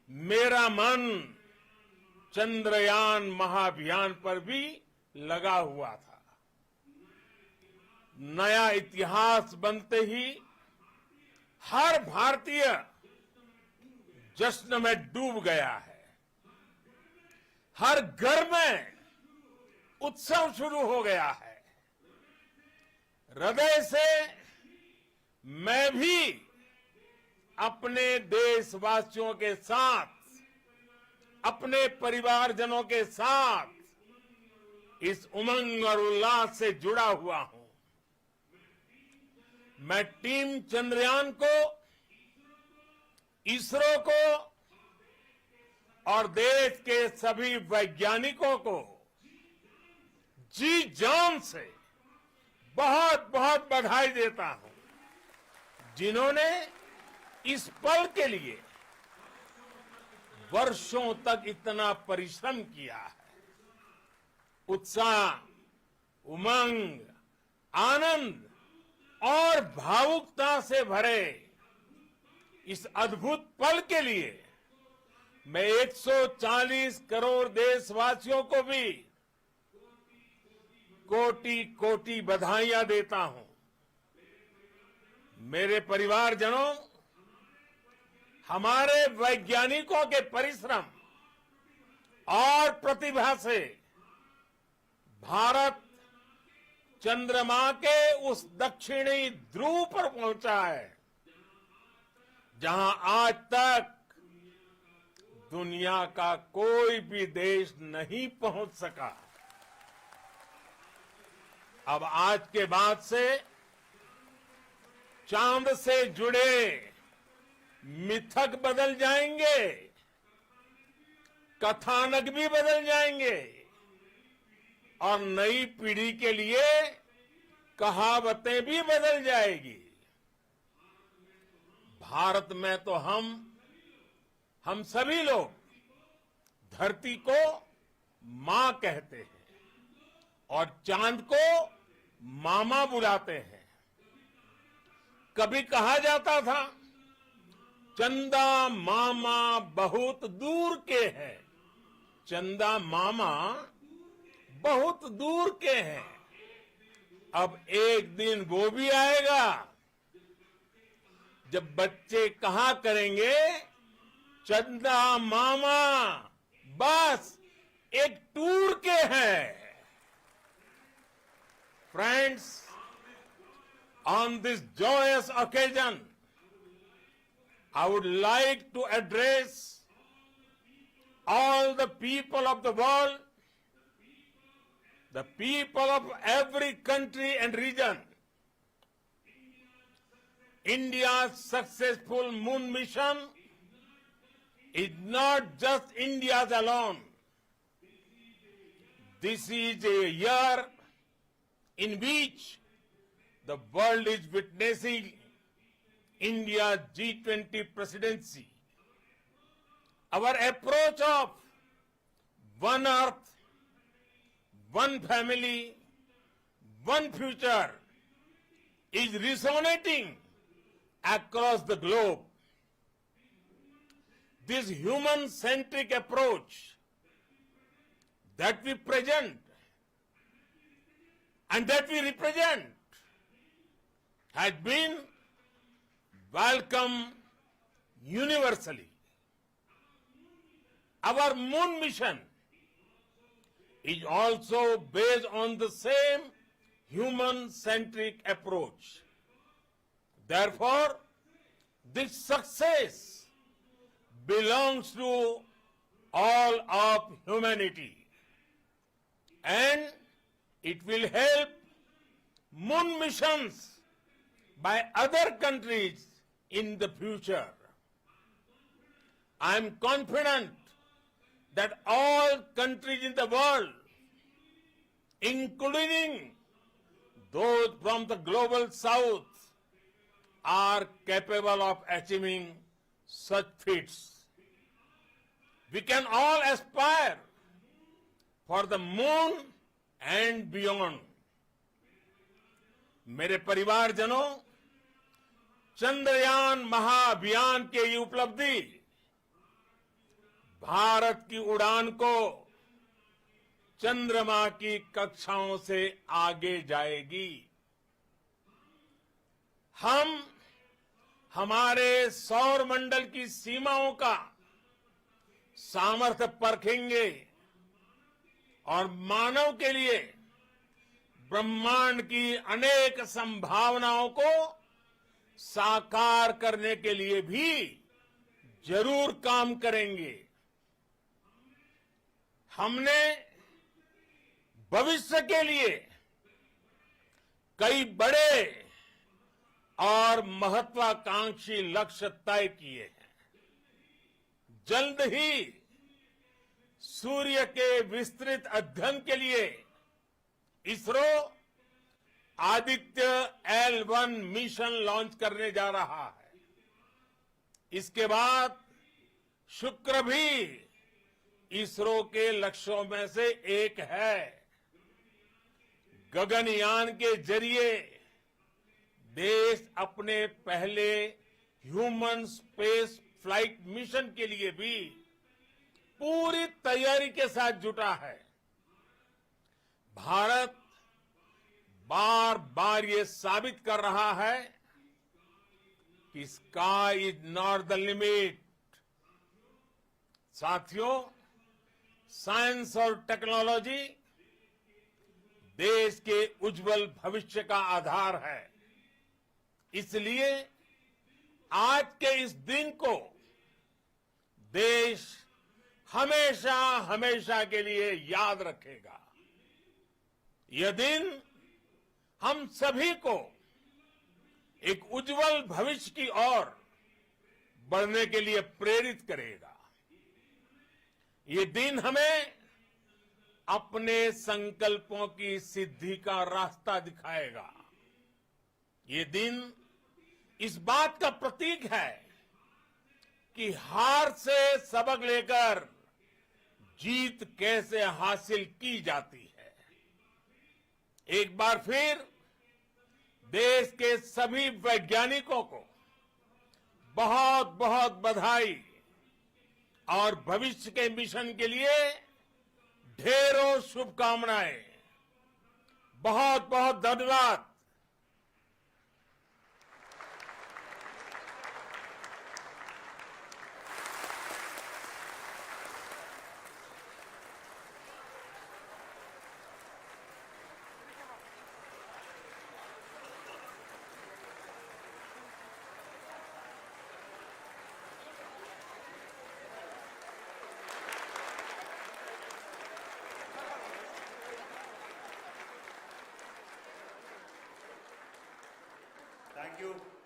मेरा मन चंद्रयान महाअभियान पर भी लगा हुआ था। नया इतिहास बनते ही हर भारतीय जश्न में डूब गया है। हर घर में उत्सव शुरू हो गया है। हृदय से मैं भी अपने देशवासियों के साथ, अपने परिवारजनों के साथ इस उमंग और उल्लास से जुड़ा हुआ हूं। मैं टीम चंद्रयान को, इसरो को और देश के सभी वैज्ञानिकों को जी जान से बहुत बहुत बधाई देता हूं, जिन्होंने इस पल के लिए वर्षों तक इतना परिश्रम किया है। उत्साह, उमंग, आनंद और भावुकता से भरे इस अद्भुत पल के लिए मैं 140 करोड़ देशवासियों को भी कोटि कोटि बधाइयां देता हूं। मेरे परिवारजनों, हमारे वैज्ञानिकों के परिश्रम और प्रतिभा से भारत चंद्रमा के उस दक्षिणी ध्रुव पर पहुंचा है, जहां आज तक दुनिया का कोई भी देश नहीं पहुंच सका। अब आज के बाद से चांद से जुड़े मिथक बदल जाएंगे, कथानक भी बदल जाएंगे और नई पीढ़ी के लिए कहावतें भी बदल जाएगी। भारत में तो हम सभी लोग धरती को मां कहते हैं और चांद को मामा बुलाते हैं। कभी कहा जाता था, चंदा मामा बहुत दूर के हैं। चंदा मामा बहुत दूर के हैं। अब एक दिन वो भी आएगा जब बच्चे कहा करेंगे, चंदा मामा बस एक टूर के हैं। Friends, on this joyous occasion, I would like to address all the people of the world, the people of every country and region. India's successful moon mission is not just India's alone. This is a year in which the world is witnessing India's G20 presidency. Our approach of one earth, one family, one future is resonating across the globe. This human-centric approach that we present and that we represent has been welcomed universally. Our moon mission is also based on the same human-centric approach. Therefore, this success belongs to all of humanity, and it will help moon missions by other countries in the future. I am confident that all countries in the world, including those from the global south, are capable of achieving such feats. We can all aspire for the moon and beyond. मेरे परिवारजनों, चंद्रयान महाअभियान की ये उपलब्धि भारत की उड़ान को चंद्रमा की कक्षाओं से आगे जाएगी। हम हमारे सौर मंडल की सीमाओं का सामर्थ्य परखेंगे और मानव के लिए ब्रह्मांड की अनेक संभावनाओं को साकार करने के लिए भी जरूर काम करेंगे। हमने भविष्य के लिए कई बड़े और महत्वाकांक्षी लक्ष्य तय किए हैं। जल्द ही सूर्य के विस्तृत अध्ययन के लिए ISRO Aditya L1 mission launch करने जा रहा है। इसके बाद शुक्र भी इसरो के लक्ष्यों में से एक है। गगनयान के जरिए देश अपने पहले ह्यूमन स्पेस फ्लाइट मिशन के लिए भी पूरी तैयारी के साथ जुटा है। भारत बार बार ये साबित कर रहा है कि sky is not the limit. साथियों, साइंस और टेक्नोलॉजी देश के उज्जवल भविष्य का आधार है। इसलिए आज के इस दिन को देश हमेशा हमेशा के लिए याद रखेगा। यह दिन हम सभी को एक उज्जवल भविष्य की ओर बढ़ने के लिए प्रेरित करेगा। ये दिन हमें अपने संकल्पों की सिद्धि का रास्ता दिखाएगा। ये दिन इस बात का प्रतीक है कि हार से सबक लेकर जीत कैसे हासिल की जाती है। एक बार फिर देश के सभी वैज्ञानिकों को बहुत बहुत बधाई और भविष्य के मिशन के लिए ढेरों शुभकामनाएं। बहुत बहुत धन्यवाद।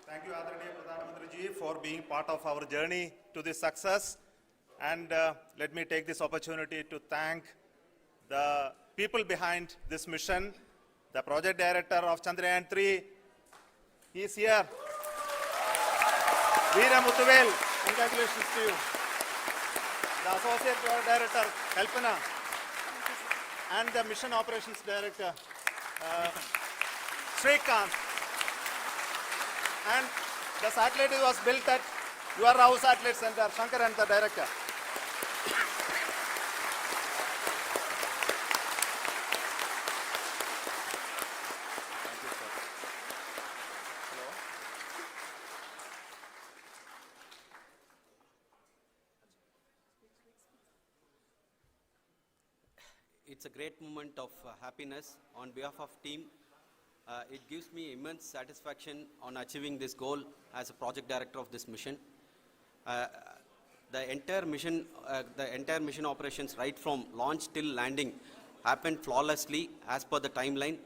Thank you, Adharaniya Pradhan Mantri ji, for being part of our journey to this success. And let me take this opportunity to thank the people behind this mission, the project director of Chandrayaan 3. He is here. Veera Muthuvel, congratulations to you. The associate project director, Kalpana, and the mission operations director, Srikanth. And the satellite was built at your Rao Satellite Center, Shankar and the director. Thank you, sir. Hello. It's a great moment of happiness on behalf of team. It gives me immense satisfaction on achieving this goal as a project director of this mission. The entire mission operations right from launch till landing happened flawlessly as per the timeline,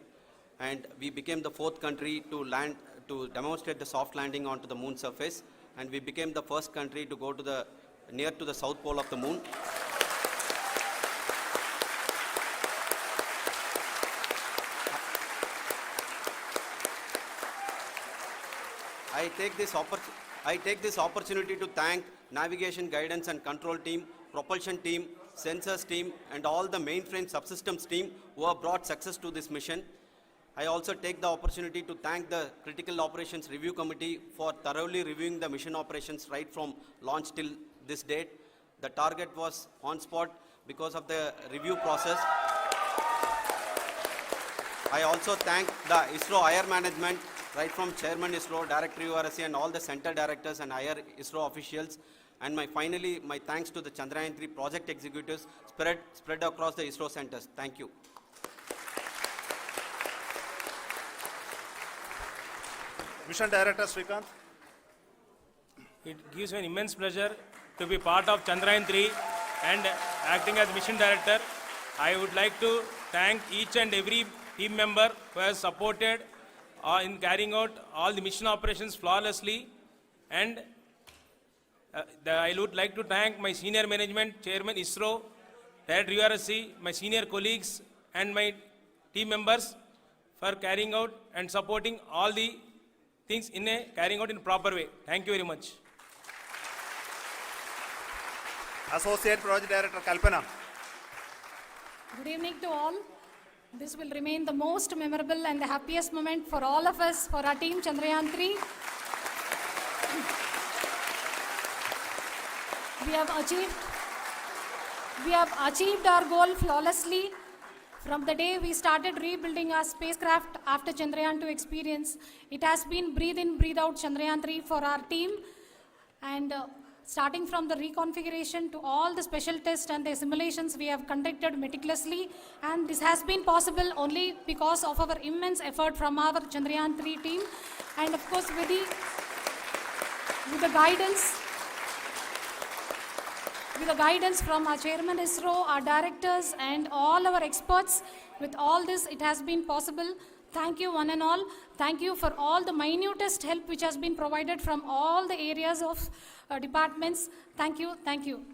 and we became the 4th country to demonstrate the soft landing onto the moon surface, and we became the first country to go to near to the south pole of the moon. I take this opportunity to thank navigation, guidance and control team, propulsion team, sensors team and all the mainframe subsystems team who have brought success to this mission. I also take the opportunity to thank the Critical Operations Review Committee for thoroughly reviewing the mission operations right from launch till this date. The target was on spot because of the review process. I also thank the ISRO higher management, right from Chairman ISRO, Director URSC and all the center directors and higher ISRO officials. And finally, my thanks to the Chandrayaan 3 project executives spread across the ISRO centers. Thank you. Mission Director Srikanth. It gives me an immense pleasure to be part of Chandrayaan 3 and acting as mission director. I would like to thank each and every team member who has supported in carrying out all the mission operations flawlessly. And I would like to thank my senior management, Chairman ISRO, Director URSC, my senior colleagues and my team members for carrying out and supporting all the things carrying out in a proper way. Thank you very much. Associate Project Director Kalpana. Good evening to all. This will remain the most memorable and the happiest moment for all of us, for our team Chandrayaan 3. We have achieved our goal flawlessly. From the day we started rebuilding our spacecraft after Chandrayaan 2 experience, it has been breathe in, breathe out Chandrayaan 3 for our team. And starting from the reconfiguration to all the special tests and the simulations we have conducted meticulously, and this has been possible only because of our immense effort from our Chandrayaan 3 team, and of course with the guidance from our Chairman ISRO, our directors and all our experts. With all this, it has been possible. Thank you one and all. Thank you for all the minutest help which has been provided from all the areas of departments. Thank you. Thank you.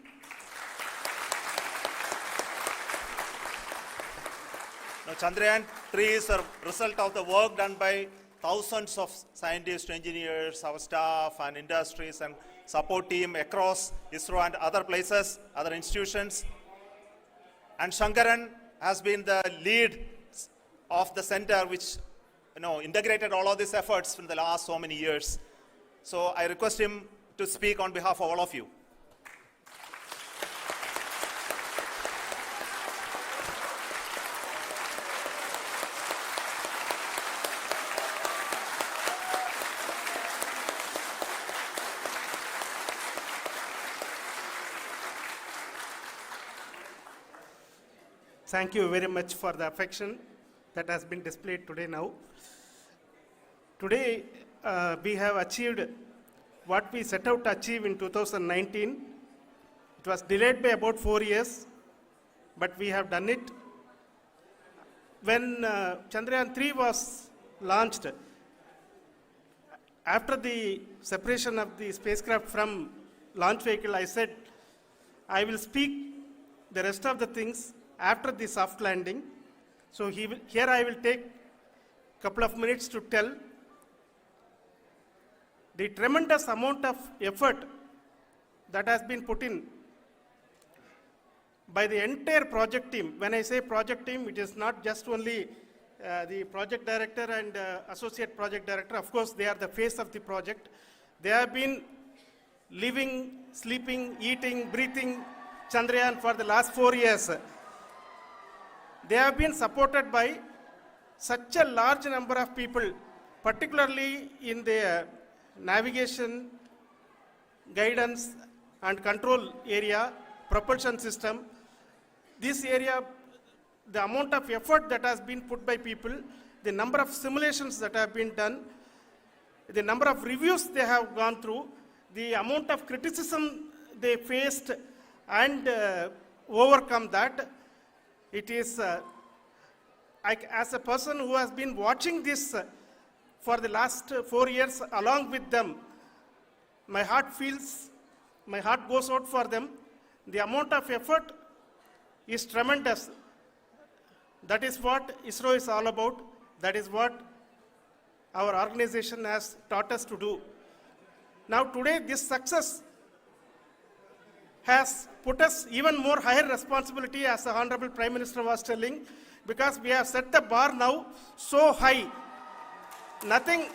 Now, Chandrayaan 3 is a result of the work done by thousands of scientists, engineers, our staff and industries and support team across ISRO and other places, other institutions. And Shankaran has been the lead of the center which integrated all of these efforts in the last so many years. So I request him to speak on behalf of all of you. Thank you very much for the affection that has been displayed today now. Today, we have achieved what we set out to achieve in 2019. It was delayed by about 4 years, but we have done it. When Chandrayaan 3 was launched, after the separation of the spacecraft from launch vehicle, I said, I will speak the rest of the things after the soft landing. So here I will take a couple of minutes to tell the tremendous amount of effort that has been put in by the entire project team. When I say project team, it is not just only the project director and associate project director. Of course, they are the face of the project. They have been living, sleeping, eating, breathing Chandrayaan for the last 4 years. They have been supported by such a large number of people, particularly in the navigation, guidance and control area, propulsion system. This area, the amount of effort that has been put by people, the number of simulations that have been done, the number of reviews they have gone through, the amount of criticism they faced and overcome that. It is, as a person who has been watching this for the last 4 years along with them, my heart goes out for them. The amount of effort is tremendous. That is what ISRO is all about. That is what our organization has taught us to do. Now today, this success has put us even more higher responsibility, as the Honorable Prime Minister was telling, because we have set the bar now so high. Nothing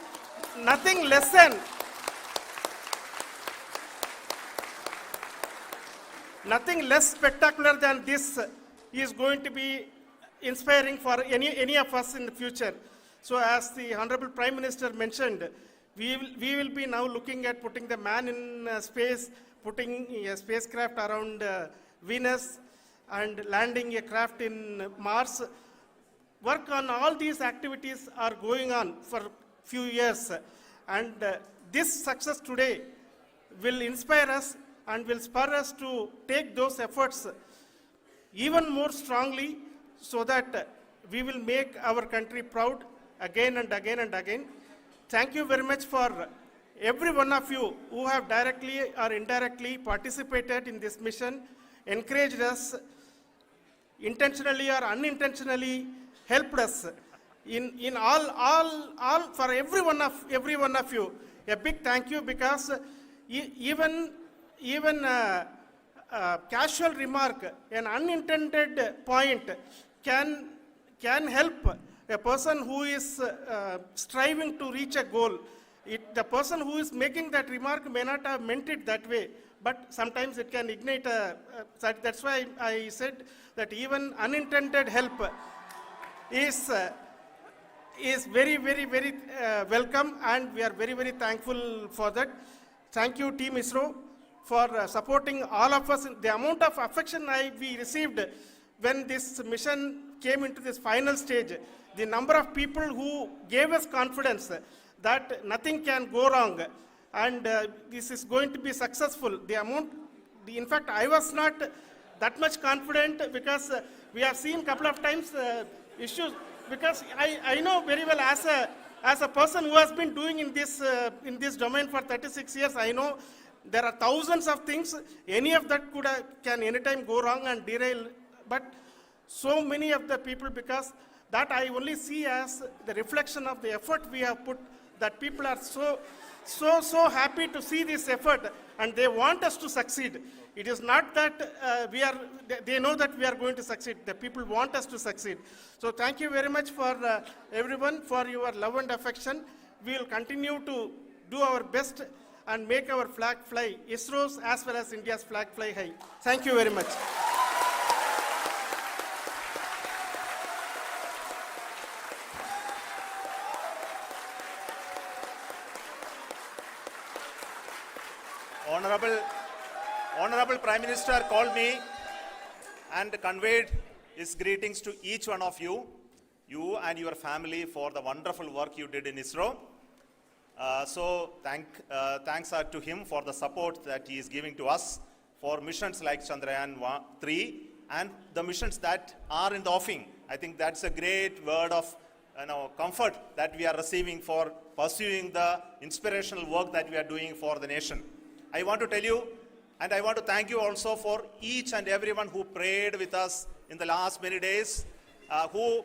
less spectacular than this is going to be inspiring for any of us in the future. So as the Honorable Prime Minister mentioned, we will be now looking at putting the man in space, putting a spacecraft around Venus and landing a craft in Mars. Work on all these activities are going on for few years, And this success today will inspire us and will spur us to take those efforts even more strongly so that we will make our country proud again and again and again. Thank you very much for every one of you who have directly or indirectly participated in this mission, encouraged us, intentionally or unintentionally helped us in all for every one of you. A big thank you, because even casual remark, an unintended point can help a person who is striving to reach a goal. The person who is making that remark may not have meant it that way, but sometimes it can ignite that's why I said that even unintended help is very, very, very welcome, and we are very, very thankful for that. Thank you, Team ISRO, for supporting all of us. The amount of affection we received when this mission came into this final stage, the number of people who gave us confidence that nothing can go wrong and this is going to be successful. In fact, I was not that much confident, because we have seen a couple of times issues, because I know very well as a person who has been doing in this domain for 36 years, I know there are thousands of things. Any of that can anytime go wrong and derail. But so many of the people, because that I only see as the reflection of the effort we have put, that people are so happy to see this effort and they want us to succeed. It is not that they know that we are going to succeed. The people want us to succeed. So thank you very much for everyone for your love and affection. We will continue to do our best and make our flag fly, ISRO's as well as India's flag fly high. Thank you very much. Honorable Prime Minister called me and conveyed his greetings to each one of you and your family, for the wonderful work you did in ISRO. So thanks are to him for the support that he is giving to us for missions like Chandrayaan 3 and the missions that are in the offing. I think that's a great word of comfort that we are receiving for pursuing the inspirational work that we are doing for the nation. I want to tell you, and I want to thank you also for each and everyone who prayed with us in the last many days, who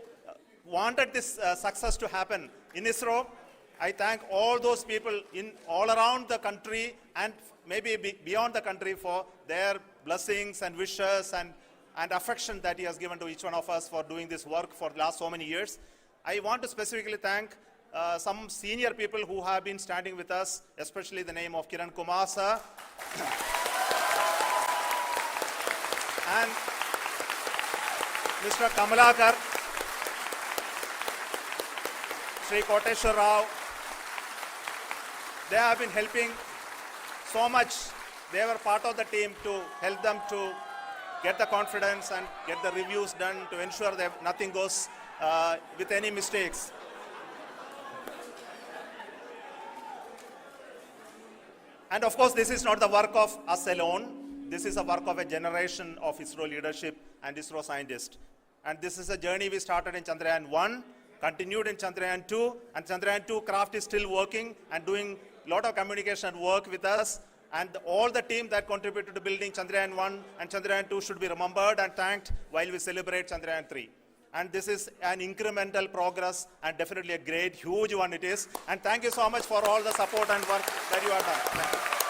wanted this success to happen in ISRO. I thank all those people all around the country and maybe beyond the country for their blessings and wishes and affection that he has given to each one of us for doing this work for the last so many years. I want to specifically thank some senior people who have been standing with us, especially the name of Kiran Kumar sir and Mr. Kamalakar, Sri Koteshwar Rao. They have been helping so much. They were part of the team to help them to get the confidence and get the reviews done to ensure that nothing goes with any mistakes. And of course, this is not the work of us alone. This is a work of a generation of ISRO leadership and ISRO scientists. And this is a journey we started in Chandrayaan 1, continued in Chandrayaan 2, and Chandrayaan 2 craft is still working and doing a lot of communication work with us. And all the team that contributed to building Chandrayaan 1 and Chandrayaan 2 should be remembered and thanked while we celebrate Chandrayaan 3. And this is an incremental progress and definitely a great, huge one it is. And thank you so much for all the support and work that you have done. Thank you.